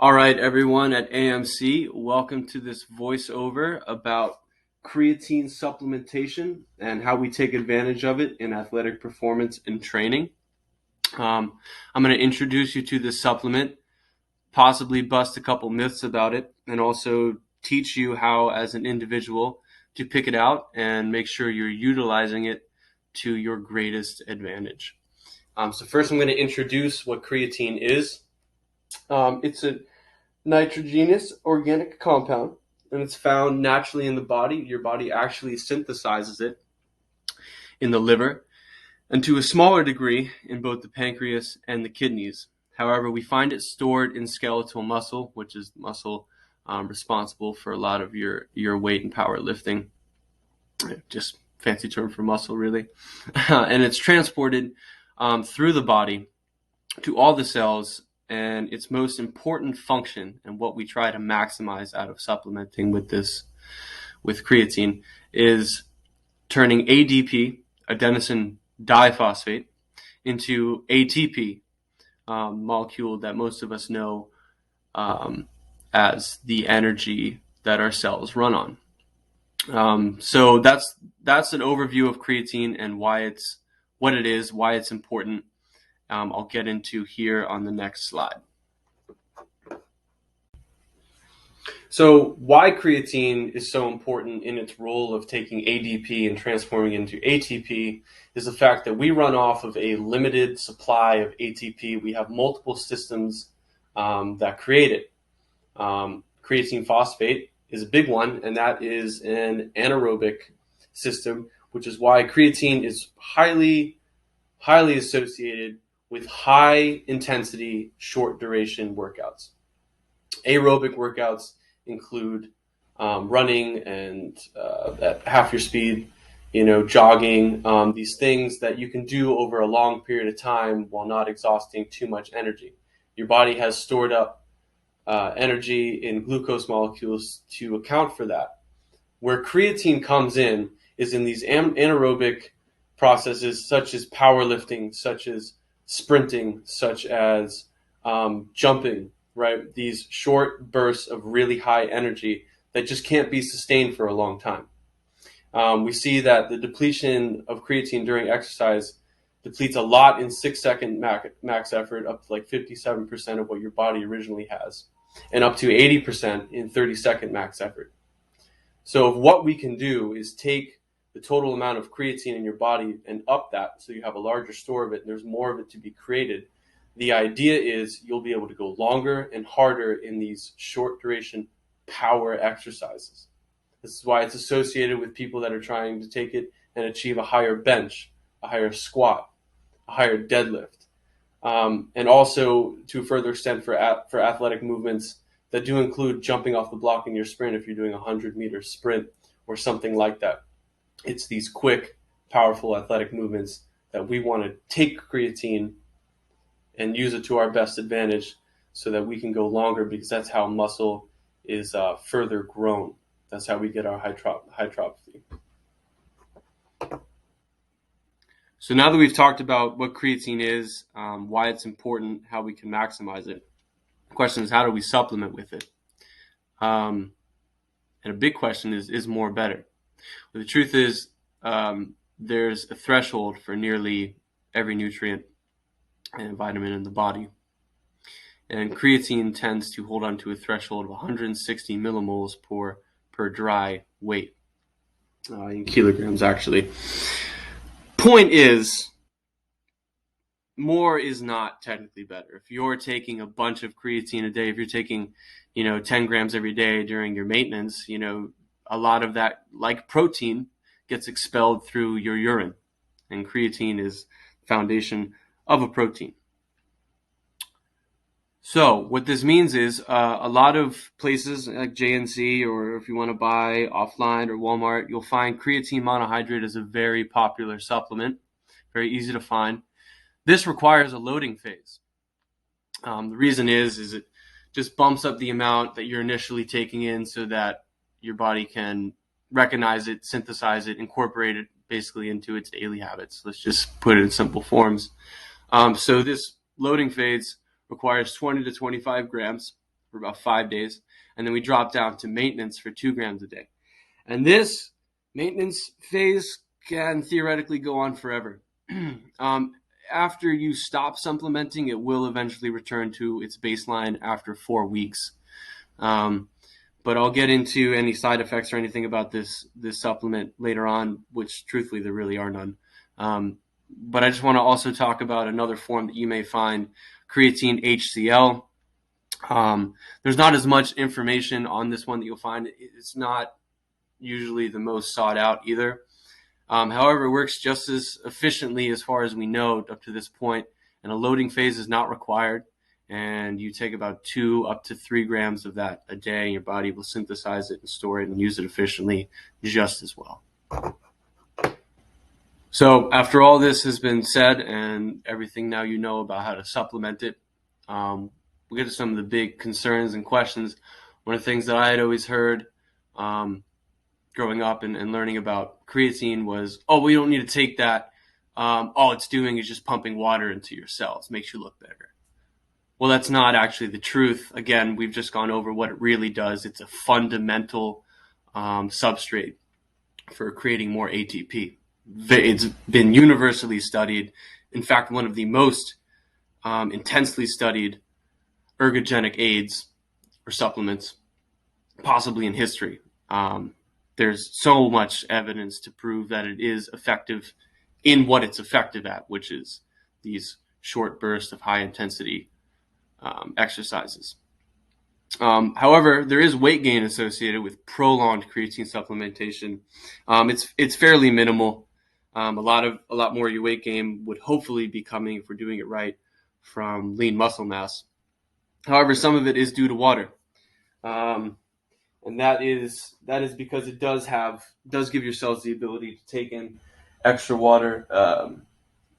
All right, everyone at AMC, welcome to this voiceover about creatine supplementation and how we take advantage of it in athletic performance and training. I'm going to introduce you to this supplement, possibly bust a couple myths about it, and also teach you how, as an individual, to pick it out and make sure you're utilizing it to your greatest advantage. So first, I'm going to introduce what creatine is. It's a nitrogenous organic compound, and it's found naturally in the body. Your body actually synthesizes it in the liver and to a smaller degree in both the pancreas and the kidneys. However, we find it stored in skeletal muscle, which is the muscle responsible for a lot of your weight and power lifting. Just fancy term for muscle, really. And it's transported through the body to all the cells, and its most important function and what we try to maximize out of supplementing with creatine is turning ADP, adenosine diphosphate, into ATP, molecule that most of us know as the energy that our cells run on. So that's an overview of creatine and why it's what it is, why it's important. I'll get into here on the next slide. So why creatine is so important in its role of taking ADP and transforming it into ATP is the fact that we run off of a limited supply of ATP. We have multiple systems that create it. Creatine phosphate is a big one, and that is an anaerobic system, which is why creatine is highly associated with high intensity, short duration workouts. Aerobic workouts include running and at half your speed, jogging, these things that you can do over a long period of time while not exhausting too much energy. Your body has stored up energy in glucose molecules to account for that. Where creatine comes in is in these anaerobic processes such as powerlifting, such as sprinting, such as jumping, right? These short bursts of really high energy that just can't be sustained for a long time. We see that the depletion of creatine during exercise depletes a lot in 6-second max effort, up to like 57% of what your body originally has, and up to 80% in 30-second max effort. So what we can do is take the total amount of creatine in your body and up that so you have a larger store of it and there's more of it to be created. The idea is you'll be able to go longer and harder in these short duration power exercises. This is why it's associated with people that are trying to take it and achieve a higher bench, a higher squat, a higher deadlift, and also to a further extent for athletic movements that do include jumping off the block in your sprint if you're doing a 100-meter sprint or something like that. It's these quick, powerful athletic movements that we want to take creatine and use it to our best advantage so that we can go longer, because that's how muscle is further grown. That's how we get our hypertrophy. So now that we've talked about what creatine is, why it's important, how we can maximize it, the question is, how do we supplement with it? And a big question is more better? Well, the truth is, there's a threshold for nearly every nutrient and vitamin in the body. And creatine tends to hold on to a threshold of 160 millimoles per dry weight, in kilograms, actually. Point is, more is not technically better. If you're taking a bunch of creatine a day, if you're taking, 10 grams every day during your maintenance, a lot of that, like protein, gets expelled through your urine. And creatine is the foundation of a protein. So what this means is a lot of places like JNC, or if you want to buy offline or Walmart, you'll find creatine monohydrate is a very popular supplement, very easy to find. This requires a loading phase. The reason is it just bumps up the amount that you're initially taking in so that your body can recognize it, synthesize it, incorporate it basically into its daily habits. Let's just put it in simple forms. So this loading phase requires 20 to 25 grams for about 5 days, and then we dropped down to maintenance for 2 grams a day. And this maintenance phase can theoretically go on forever. After you stop supplementing, it will eventually return to its baseline after 4 weeks. But I'll get into any side effects or anything about this supplement later on, which truthfully there really are none. But I just want to also talk about another form that you may find, Creatine Hcl. There's not as much information on this one that you'll find. It's not usually the most sought out either. However, it works just as efficiently as far as we know up to this point, and a loading phase is not required. And you take about 2 up to 3 grams of that a day, and your body will synthesize it and store it and use it efficiently just as well. So after all this has been said and everything now you know about how to supplement it, we'll get to some of the big concerns and questions. One of the things that I had always heard growing up and learning about creatine was, oh, well, you don't need to take that. All it's doing is just pumping water into your cells, makes you look better. Well, that's not actually the truth. Again, we've just gone over what it really does. It's a fundamental substrate for creating more ATP. It's been universally studied. In fact, one of the most intensely studied ergogenic aids or supplements possibly in history. There's so much evidence to prove that it is effective in what it's effective at, which is these short bursts of high intensity exercises. However, there is weight gain associated with prolonged creatine supplementation. It's fairly minimal. A lot more of your weight gain would hopefully be coming, if we're doing it right, from lean muscle mass. However, some of it is due to water, and that is because it does give your cells the ability to take in extra water.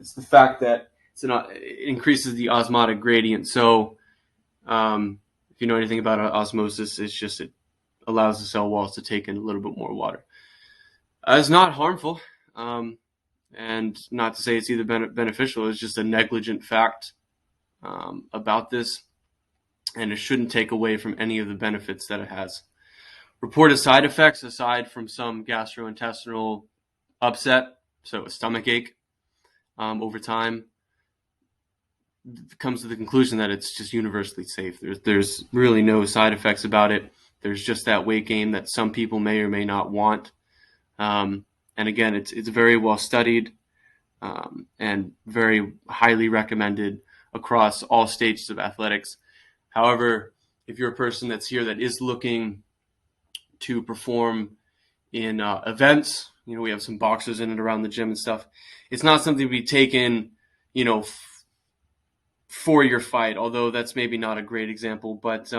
It's the fact that it increases the osmotic gradient. So if you know anything about osmosis, it allows the cell walls to take in a little bit more water. It's not harmful, and not to say it's either beneficial. It's just a negligent fact about this, and it shouldn't take away from any of the benefits that it has. Reported side effects, aside from some gastrointestinal upset, so a stomach ache, over time, comes to the conclusion that it's just universally safe. There's really no side effects about it. There's just that weight gain that some people may or may not want. And again, it's very well studied and very highly recommended across all stages of athletics. However, if you're a person that's here that is looking to perform in events, we have some boxers in and around the gym and stuff. It's not something to be taken, for your fight, although that's maybe not a great example, but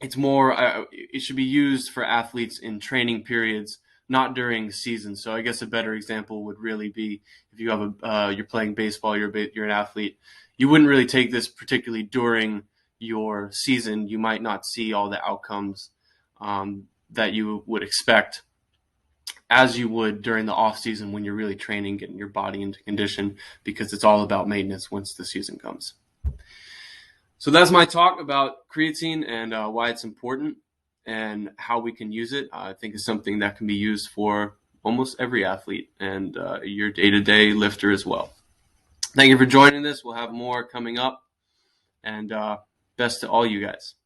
it's more, it should be used for athletes in training periods, not during season. So I guess a better example would really be if you have you're playing baseball, you're an athlete, you wouldn't really take this particularly during your season. You might not see all the outcomes that you would expect as you would during the off season when you're really training, getting your body into condition, because it's all about maintenance once the season comes. So that's my talk about creatine and why it's important and how we can use it. I think it's something that can be used for almost every athlete and your day-to-day lifter as well. Thank you for joining this. We'll have more coming up, and best to all you guys.